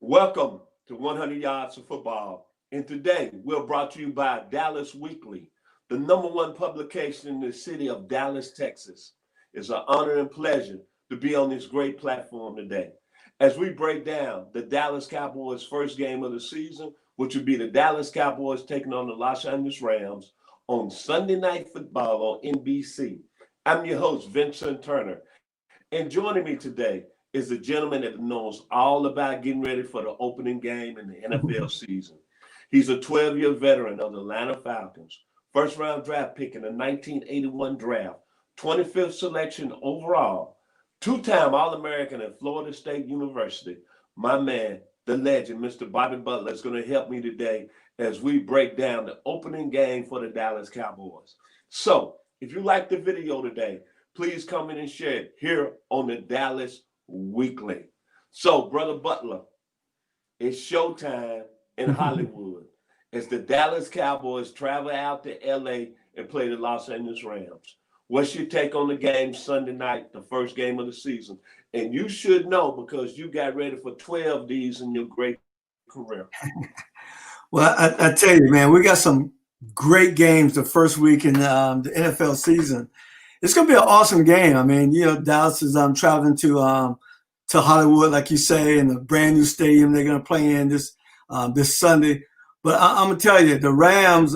Welcome to 100 Yards of Football. And today we're brought to you by Dallas Weekly, the number one publication in the city of Dallas, Texas. It's an honor and pleasure to be on this great platform today as we break down the Dallas Cowboys' first game of the season, which would be the Dallas Cowboys taking on the Los Angeles Rams on Sunday Night Football on NBC. I'm your host, Vincent Turner. And joining me today is a gentleman that knows all about getting ready for the opening game in the NFL season. He's a 12-year veteran of the Atlanta Falcons, first-round draft pick in the 1981 draft, 25th selection overall, two-time All-American at Florida State University. My man, the legend, Mr. Bobby Butler, is going to help me today as we break down the opening game for the Dallas Cowboys. So, if you like the video today, please comment and share it here on the Dallas Weekly. So, Brother Butler, it's showtime in Hollywood as the Dallas Cowboys travel out to LA and play the Los Angeles Rams. What's your take on the game Sunday night, the first game of the season? And you should know because you got ready for 12 Ds in your great career. Well, I tell you, man, we got some great games the first week in the NFL season. It's going to be an awesome game. I mean, Dallas is traveling to Hollywood, like you say, in a brand new stadium they're going to play in this Sunday. But I'm going to tell you, the Rams,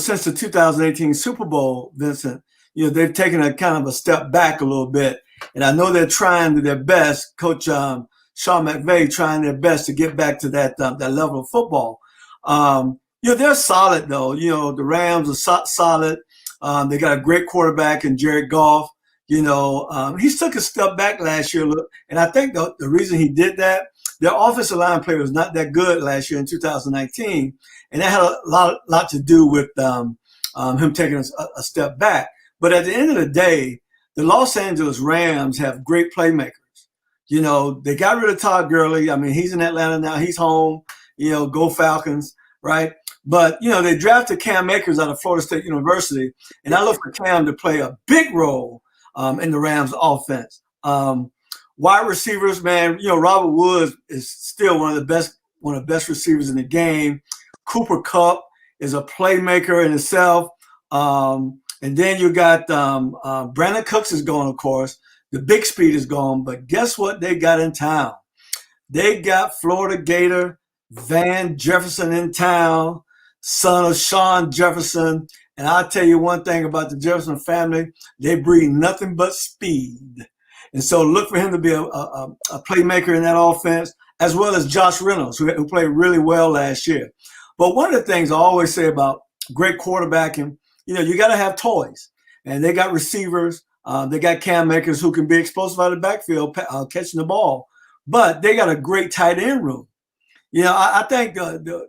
since the 2018 Super Bowl, Vincent, they've taken a kind of a step back a little bit. And I know they're trying their best. Coach Sean McVay trying their best to get back to that level of football. They're solid, though. The Rams are solid. They got a great quarterback in Jared Goff. He took a step back last year, and I think the reason he did that, their offensive line play was not that good last year in 2019, and that had a lot to do with him taking a step back. But at the end of the day, the Los Angeles Rams have great playmakers. They got rid of Todd Gurley. I mean, he's in Atlanta now. He's home. Go Falcons, right? But, they drafted Cam Akers out of Florida State University, and I look for Cam to play a big role in the Rams offense. Wide receivers, man, Robert Woods is still one of the best receivers in the game. Cooper Kupp is a playmaker in itself. And then you got Brandon Cooks is gone, of course. The big speed is gone. But guess what they got in town? They got Florida Gator Van Jefferson in town, son of Sean Jefferson. And I'll tell you one thing about the Jefferson family, they breed nothing but speed. And so look for him to be a playmaker in that offense, as well as Josh Reynolds, who played really well last year. But one of the things I always say about great quarterbacking, you got to have toys. And they got receivers. They got Cam Akers who can be explosive out of the backfield, catching the ball. But they got a great tight end room. I think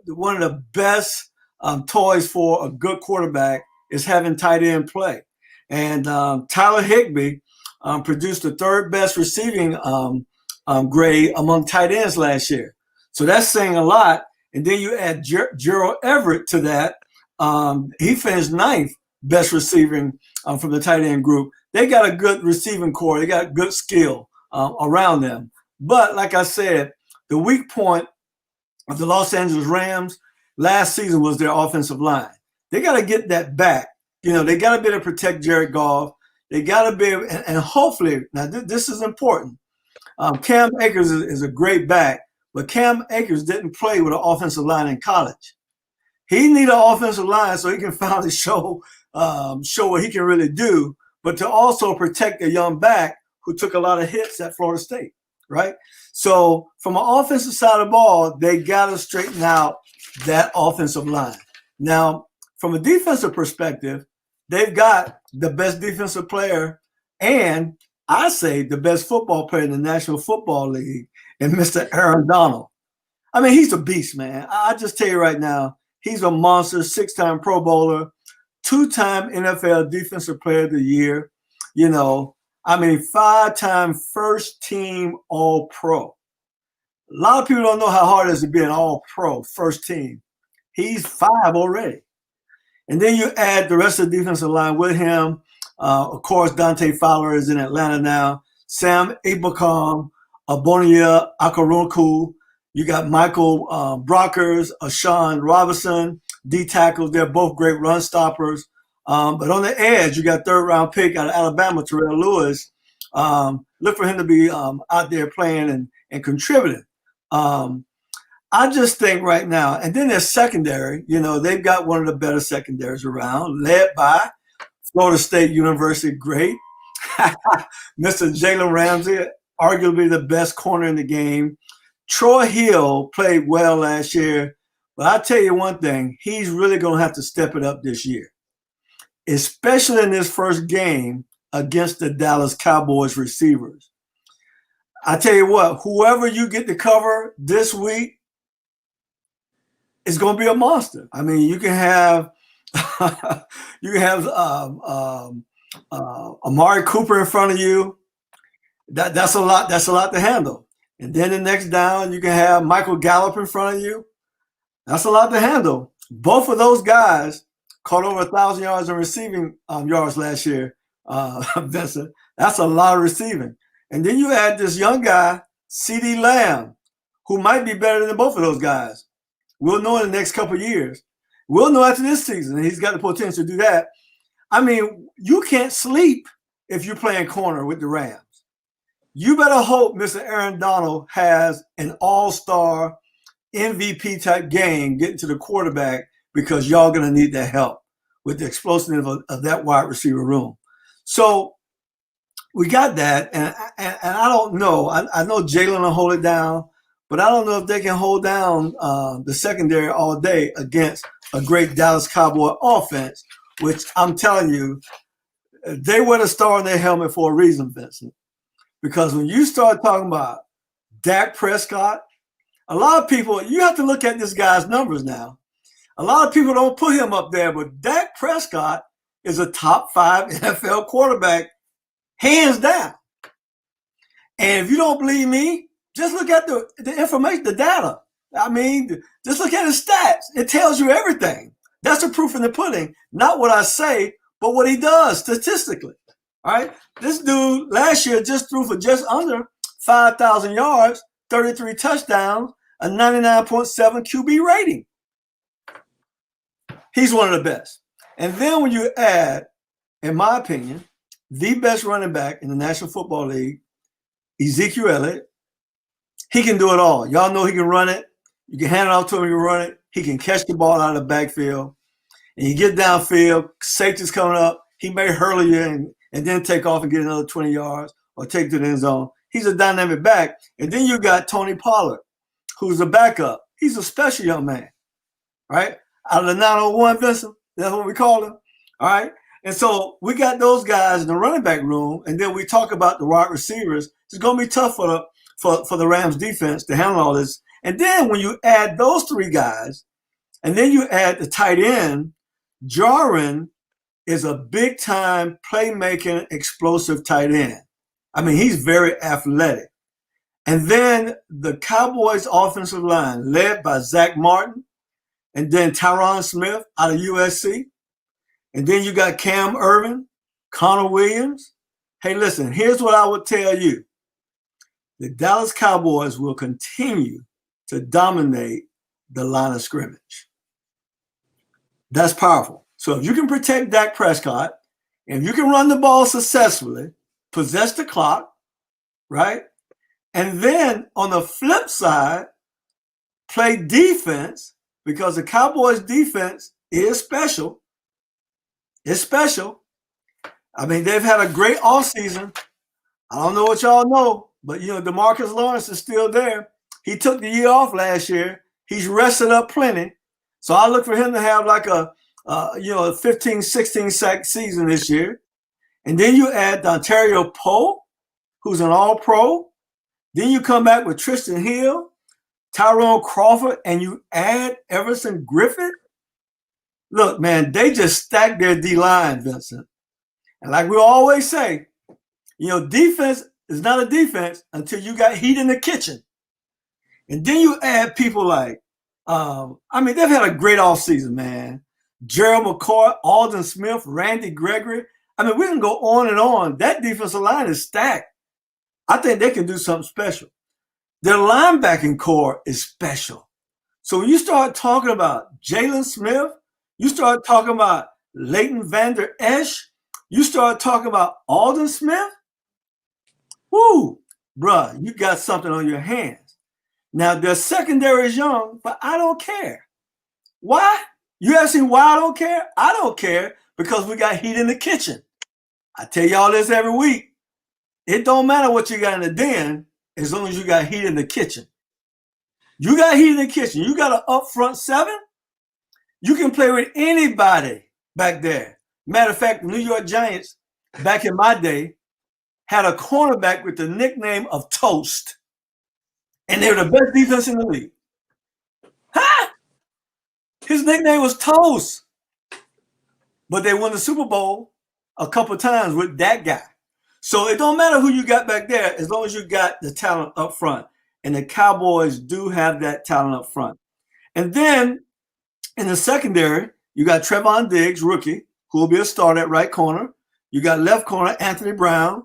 one of the best toys for a good quarterback is having tight end play. And Tyler Higbee produced the third best receiving grade among tight ends last year. So that's saying a lot. And then you add Gerald Everett to that. He finished ninth best receiving from the tight end group. They got a good receiving core. They got good skill around them. But like I said, the weak point of the Los Angeles Rams last season was their offensive line. They got to get that back. They got to be able to protect Jared Goff. They got to be able, and hopefully, now this is important. Cam Akers is a great back, but Cam Akers didn't play with an offensive line in college. He needs an offensive line so he can finally show what he can really do, but to also protect a young back who took a lot of hits at Florida State, right? So from an offensive side of the ball, they got to straighten out that offensive line. Now, from a defensive perspective, they've got the best defensive player and I say the best football player in the National Football League and Mr. Aaron Donald. I mean, he's a beast, man. I just tell you right now, he's a monster, 6-time Pro Bowler, 2-time NFL Defensive Player of the Year, 5-time first team All-Pro. A lot of people don't know how hard it is to be an All-Pro first team. He's 5 already. And then you add the rest of the defensive line with him. Of course, Dante Fowler is in Atlanta now. Sam Abraham, Abonia Akaronku, You got Michael Brockers, Ashawn Robinson, D tackles. They're both great run stoppers. But on the edge, you got third-round pick out of Alabama, Terrell Lewis. Look for him to be out there playing and contributing. I just think right now, and then their secondary, they've got one of the better secondaries around, led by Florida State University great, Mr. Jalen Ramsey, arguably the best corner in the game. Troy Hill played well last year, but I'll tell you one thing, he's really going to have to step it up this year, especially in this first game against the Dallas Cowboys receivers. I tell you what, whoever you get to cover this week is going to be a monster. I mean, you can have Amari Cooper in front of you. That's a lot. That's a lot to handle. And then the next down, you can have Michael Gallup in front of you. That's a lot to handle. Both of those guys caught over 1,000 yards in receiving yards last year, Vincent. That's a lot of receiving. And then you add this young guy, CeeDee Lamb, who might be better than both of those guys. We'll know in the next couple of years. We'll know after this season. He's got the potential to do that. I mean, you can't sleep if you're playing corner with the Rams. You better hope Mr. Aaron Donald has an all-star MVP type game getting to the quarterback, because y'all going to need that help with the explosiveness of that wide receiver room. So we got that, and I don't know. I know Jalen will hold it down, but I don't know if they can hold down the secondary all day against a great Dallas Cowboy offense, which I'm telling you, they wear the star on their helmet for a reason, Vincent. Because when you start talking about Dak Prescott, a lot of people, you have to look at this guy's numbers now. A lot of people don't put him up there, but Dak Prescott is a top 5 NFL quarterback, hands down. And if you don't believe me, just look at the information, the data. I mean, just look at his stats. It tells you everything. That's the proof in the pudding. Not what I say, but what he does statistically. All right. This dude last year just threw for just under 5,000 yards, 33 touchdowns, a 99.7 QB rating. He's one of the best. And then when you add, in my opinion, the best running back in the National Football League, Ezekiel Elliott, he can do it all. Y'all know he can run it. You can hand it off to him, he can run it. He can catch the ball out of the backfield. And you get downfield, safety's coming up, he may hurl you and then take off and get another 20 yards or take to the end zone. He's a dynamic back. And then you got Tony Pollard, who's a backup. He's a special young man, right? Out of the 901, Vincent, that's what we call him, all right? And so we got those guys in the running back room, and then we talk about the wide receivers. It's going to be tough for the Rams defense to handle all this. And then when you add those three guys, and then you add the tight end, Jaron is a big-time playmaking, explosive tight end. I mean, he's very athletic. And then the Cowboys offensive line, led by Zach Martin, and then Tyron Smith out of USC. And then you got Cam Irvin, Connor Williams. Hey, listen, here's what I would tell you. The Dallas Cowboys will continue to dominate the line of scrimmage. That's powerful. So if you can protect Dak Prescott, and if you can run the ball successfully, possess the clock, right? And then on the flip side, play defense, because the Cowboys defense is special. It's special. I mean, they've had a great offseason. I don't know what y'all know, but, DeMarcus Lawrence is still there. He took the year off last year. He's rested up plenty. So I look for him to have like a 15, 16 sack season this year. And then you add Dontario Poe, who's an all-pro. Then you come back with Tristan Hill, Tyrone Crawford, and you add Everson Griffith. Look, man, they just stacked their D-line, Vincent. And like we always say, defense is not a defense until you got heat in the kitchen. And then you add people like, they've had a great offseason, man. Gerald McCoy, Alden Smith, Randy Gregory. I mean, we can go on and on. That defensive line is stacked. I think they can do something special. Their linebacking core is special. So when you start talking about Jalen Smith, you start talking about Leighton Vander Esch, you start talking about Alden Smith, whoo, bruh, you got something on your hands. Now, their secondary is young, but I don't care. Why? You asking why I don't care? I don't care because we got heat in the kitchen. I tell y'all this every week. It don't matter what you got in the den as long as you got heat in the kitchen. You got heat in the kitchen. You got an up front seven. You can play with anybody back there. Matter of fact, the New York Giants, back in my day, had a cornerback with the nickname of Toast. And they were the best defense in the league. Huh? His nickname was Toast. But they won the Super Bowl a couple of times with that guy. So it don't matter who you got back there as long as you got the talent up front. And the Cowboys do have that talent up front. And then in the secondary, you got Trevon Diggs, rookie, who will be a starter at right corner. You got left corner, Anthony Brown.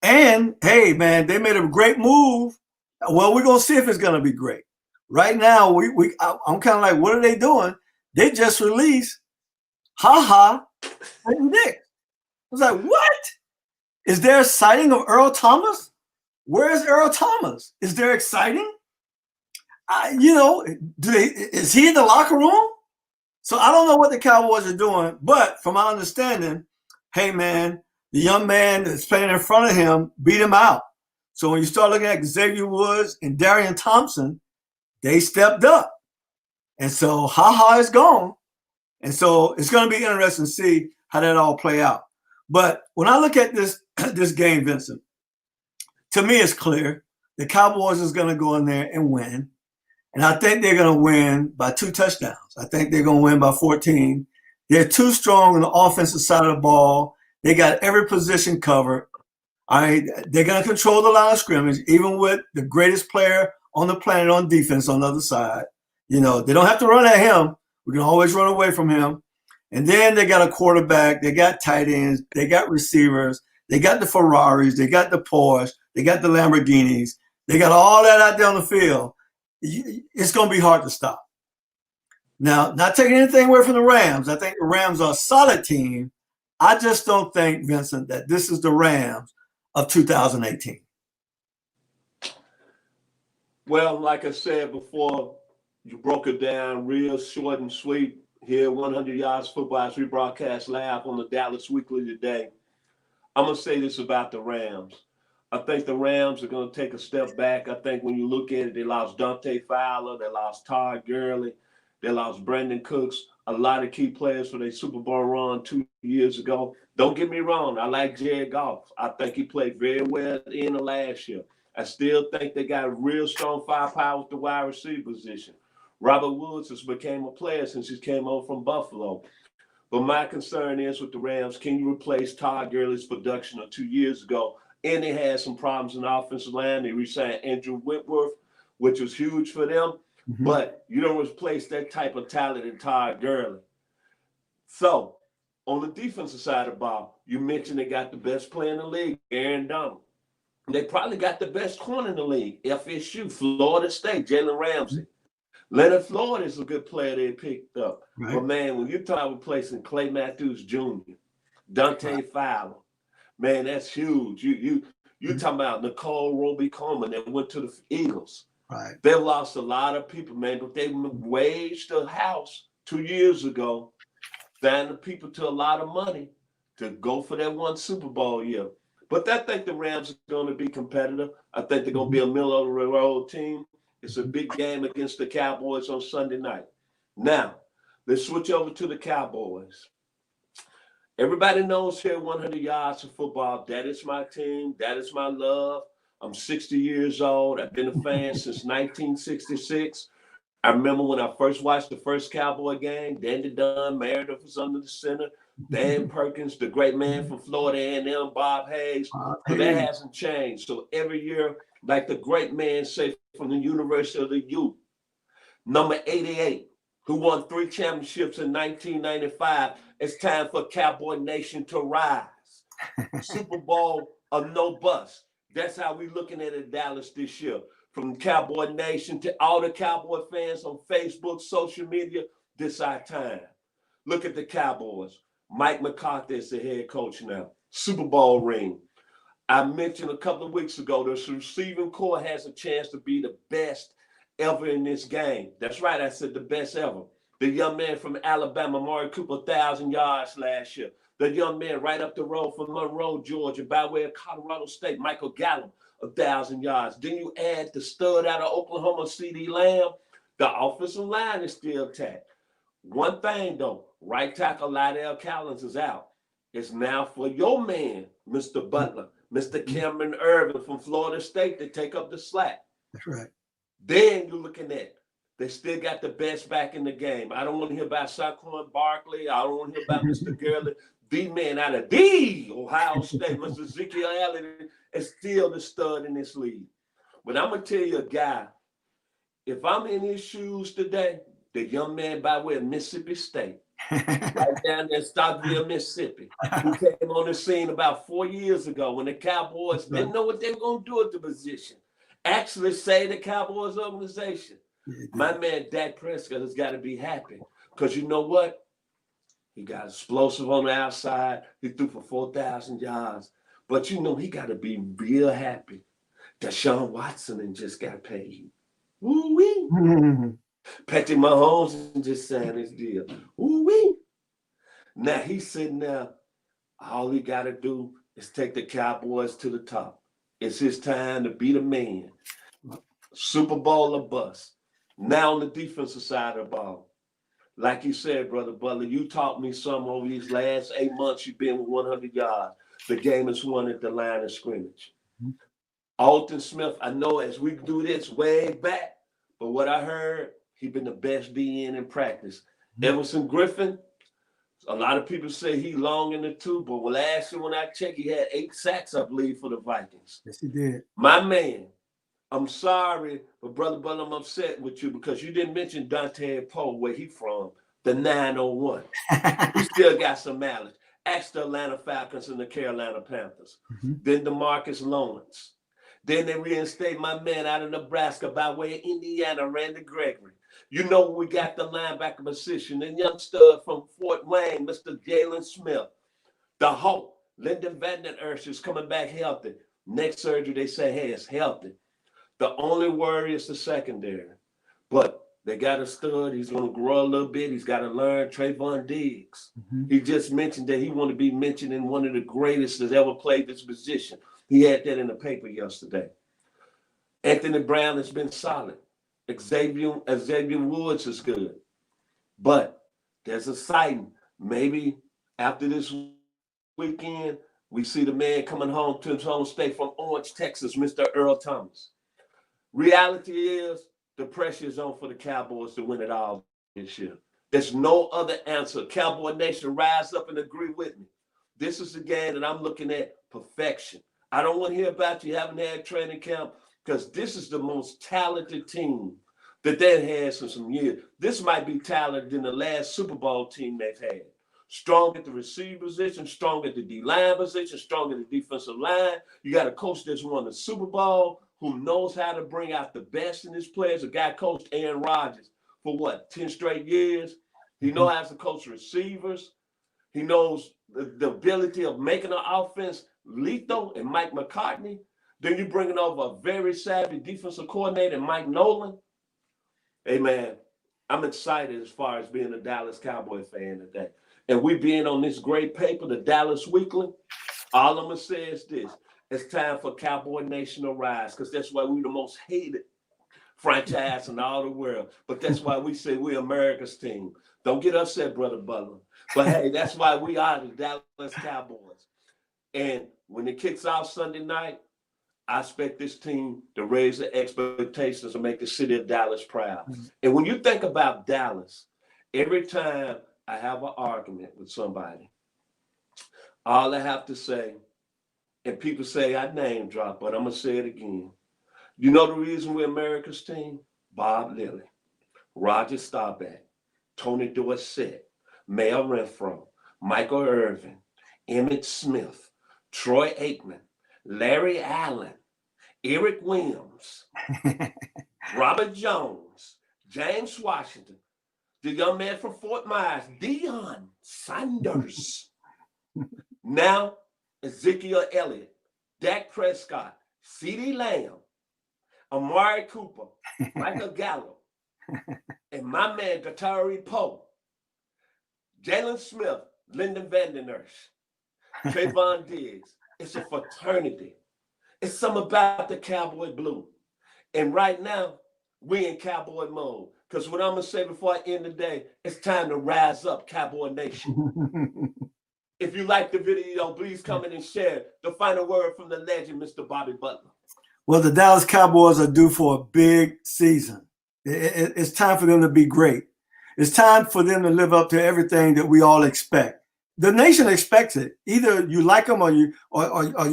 And, hey, man, they made a great move. Well, we're going to see if it's going to be great. Right now, I'm kind of like, what are they doing? They just released and Dick. I was like, what? Is there a sighting of Earl Thomas? Where is Earl Thomas? Is there exciting? Is he in the locker room? So I don't know what the Cowboys are doing, but from my understanding, hey, man, the young man that's playing in front of him beat him out. So when you start looking at Xavier Woods and Darian Thompson, they stepped up. And so is gone. And so it's going to be interesting to see how that all play out. But when I look at this game, Vincent, to me it's clear the Cowboys is going to go in there and win. And I think they're going to win by 2 touchdowns. I think they're going to win by 14. They're too strong on the offensive side of the ball. They got every position covered. All right, they're going to control the line of scrimmage, even with the greatest player on the planet on defense on the other side. They don't have to run at him. We can always run away from him. And then they got a quarterback. They got tight ends. They got receivers. They got the Ferraris. They got the Porsche. They got the Lamborghinis. They got all that out there on the field. It's going to be hard to stop. Now, not taking anything away from the Rams. I think the Rams are a solid team. I just don't think, Vincent, that this is the Rams of 2018. Well, like I said before, you broke it down real short and sweet here, 100 Yards Football, as we broadcast live on the Dallas Weekly today. I'm going to say this about the Rams. I think the Rams are going to take a step back. I think when you look at it, they lost Dante Fowler, they lost Todd Gurley, they lost Brandon Cooks, a lot of key players for their Super Bowl run 2 years ago. Don't get me wrong, I like Jared Goff. I think he played very well at the end of last year. I still think they got a real strong firepower with the wide receiver position. Robert Woods has became a player since he came over from Buffalo. But my concern is with the Rams, can you replace Todd Gurley's production of 2 years ago? And they had some problems in the offensive line. They re-signed Andrew Whitworth, which was huge for them. Mm-hmm. But you don't replace that type of talent in Todd Gurley. So, on the defensive side of the ball, you mentioned they got the best player in the league, Aaron Donald. They probably got the best corner in the league, FSU, Florida State, Jalen Ramsey. Leonard Floyd is a good player they picked up. Right. But, man, when you're talking about replacing Clay Matthews Jr., Dante Fowler, man, that's huge. You talking about Nicole Roby-Coleman that went to the Eagles. Right. They've lost a lot of people, man, but they waged the house 2 years ago, signed the people to a lot of money to go for that one Super Bowl year. But I think the Rams are going to be competitive. I think they're going to be a middle-of-the-road team. It's a big game against the Cowboys on Sunday night. Now, let's switch over to the Cowboys. Everybody knows here 100 Yards of Football. That is my team. That is my love. I'm 60 years old. I've been a fan since 1966. I remember when I first watched the first Cowboy game, Dandy Dunn, Meredith was under the center, Dan Perkins, the great man from Florida A&M, Bob Hayes. But that hasn't changed. So every year, like the great man say from the University of the Youth, number 88, who won 3 championships in 1995, it's time for Cowboy Nation to rise. Super Bowl or no bust. That's how we looking at it, Dallas, this year. from Cowboy Nation to all the Cowboy fans on Facebook, social media, this our time. Look at the Cowboys. Mike McCarthy is the head coach now. Super Bowl ring. I mentioned a couple of weeks ago, the receiving core has a chance to be the best ever in this game. That's right, I said the best ever. The young man from Alabama, Amari Cooper, 1,000 yards last year. The young man right up the road from Monroe, Georgia, by way of Colorado State, Michael Gallup, 1,000 yards. Then you add the stud out of Oklahoma, C.D. Lamb. The offensive line is still tapped. One thing, though, right tackle Lydell Callins is out. It's now for your man, Mr. Butler, Mr. Cameron Irvin from Florida State to take up the slack. That's right. Then you're looking at, they still got the best back in the game. I don't want to hear about Saquon Barkley. I don't want to hear about Mr. Gurley. The man out of Ohio State, Mr. Ezekiel Elliott, is still the stud in this league. But I'm going to tell you a guy, if I'm in his shoes today, the young man by way of Mississippi State, right down there in Stockville, Mississippi, who came on the scene about 4 years ago when the Cowboys didn't know what they were going to do at the position. Actually saved the Cowboys organization. My man Dak Prescott has got to be happy because you know what? He got explosive on the outside. He threw for 4,000 yards. But you know he got to be real happy that Deshaun Watson just got paid. Woo-wee. Patrick Mahomes just signed his deal. Woo-wee. Now he's sitting there. All he got to do is take the Cowboys to the top. It's his time to be the man. Super Bowl or bust. Now on the defensive side of the ball. Like you said, Brother Butler, you taught me some over these last 8 months you've been with 100 yards. The game is won at the line of scrimmage. Alton Smith, I know as we do this way back, but what I heard, he been the best DN in practice. Everson Griffin, a lot of people say he long in the tooth, but last year when I checked, he had 8 sacks, I believe, for the Vikings. Yes, he did. My man, I'm sorry, but Brother Butler, I'm upset with you because you didn't mention Dante Poe, where he from, the 901. He still got some mileage. Ask the Atlanta Falcons and the Carolina Panthers. Then DeMarcus Lawrence. Then they reinstate my man out of Nebraska by way of Indiana, Randy Gregory. You know we got the linebacker position. And young stud from Fort Wayne, Mr. Jalen Smith. The Hulk, Lyndon Vanden Earth is coming back healthy. Next surgery, they say, hey, it's healthy. The only worry is the secondary. But they got a stud. He's going to grow a little bit. He's got to learn Trayvon Diggs. He just mentioned that he want to be mentioned in one of the greatest that's ever played this position. He had that in the paper yesterday. Anthony Brown has been solid. Xavier Woods is good. But there's a sighting. Maybe after this weekend, we see the man coming home to his home state from Orange, Texas, Mr. Earl Thomas. Reality is the pressure is on for the Cowboys to win it all this year. There's no other answer. Cowboy Nation, rise up and agree with me. This is the game that I'm looking at perfection. I don't want to hear about you haven't had training camp because this is the most talented team that they've had for some years. This might be talented than the last Super Bowl team they've had. Strong at the receiver position, strong at the D-line position, strong at the defensive line. You got a coach that's won the Super Bowl, who knows how to bring out the best in his players. A guy coached Aaron Rodgers for 10 straight years. He knows how to coach receivers. He knows the ability of making an offense lethal and Mike McCartney. Then you bringing over a very savvy defensive coordinator, Mike Nolan. Hey, man, I'm excited as far as being a Dallas Cowboy fan today. And we being on this great paper, the Dallas Weekly, all I'm going to say is this. It's time for Cowboy Nation to rise because that's why we're the most hated franchise in all the world. But that's why we say we're America's team. Don't get upset, Brother Butler. But, hey, that's why we are the Dallas Cowboys. And when it kicks off Sunday night, I expect this team to raise the expectations and make the city of Dallas proud. And when you think about Dallas, every time I have an argument with somebody, all I have to say, and people say I name drop, but I'm going to say it again. You know the reason we're America's team? Bob Lilly, Roger Staubach, Tony Dorsett, Mel Renfro, Michael Irvin, Emmitt Smith, Troy Aikman, Larry Allen, Eric Williams, Phillips, Robert Jones, James Washington, the young man from Fort Myers, Deion Sanders. Now, Ezekiel Elliott, Dak Prescott, CeeDee Lamb, Amari Cooper, Michael Gallup, and my man, Gatari Poe, Jalen Smith, Lyndon Vanden Esch, Trayvon Diggs. It's a fraternity. It's something about the Cowboy blue. And right now, we in Cowboy mode. Because what I'm going to say before I end the day, it's time to rise up, Cowboy Nation. If you like the video, please comment and share. The final word from the legend, Mr. Bobby Butler. Well, the Dallas Cowboys are due for a big season. It's time for them to be great. It's time for them to live up to everything that we all expect. The nation expects it. Either you like them or you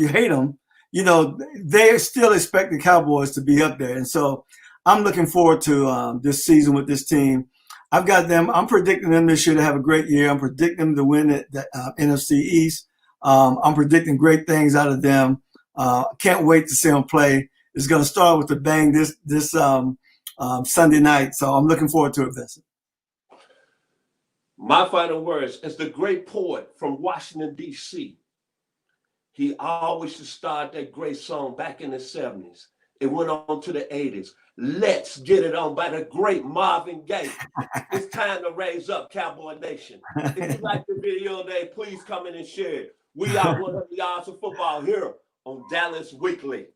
hate them. You know, they still expect the Cowboys to be up there. And so I'm looking forward to this season with this team. I've got them. I'm predicting them this year to have a great year. I'm predicting them to win the NFC East. I'm predicting great things out of them. Can't wait to see them play. It's going to start with a bang this Sunday night. So I'm looking forward to it, Vincent. My final words is the great poet from Washington, D.C. He always used to start that great song back in the 70s. It went on to the 80s. Let's Get It On by the great Marvin Gaye. It's time to raise up, Cowboy Nation. If you like the video today, please comment and share it. We are 100 Yards of Football here on Dallas Weekly.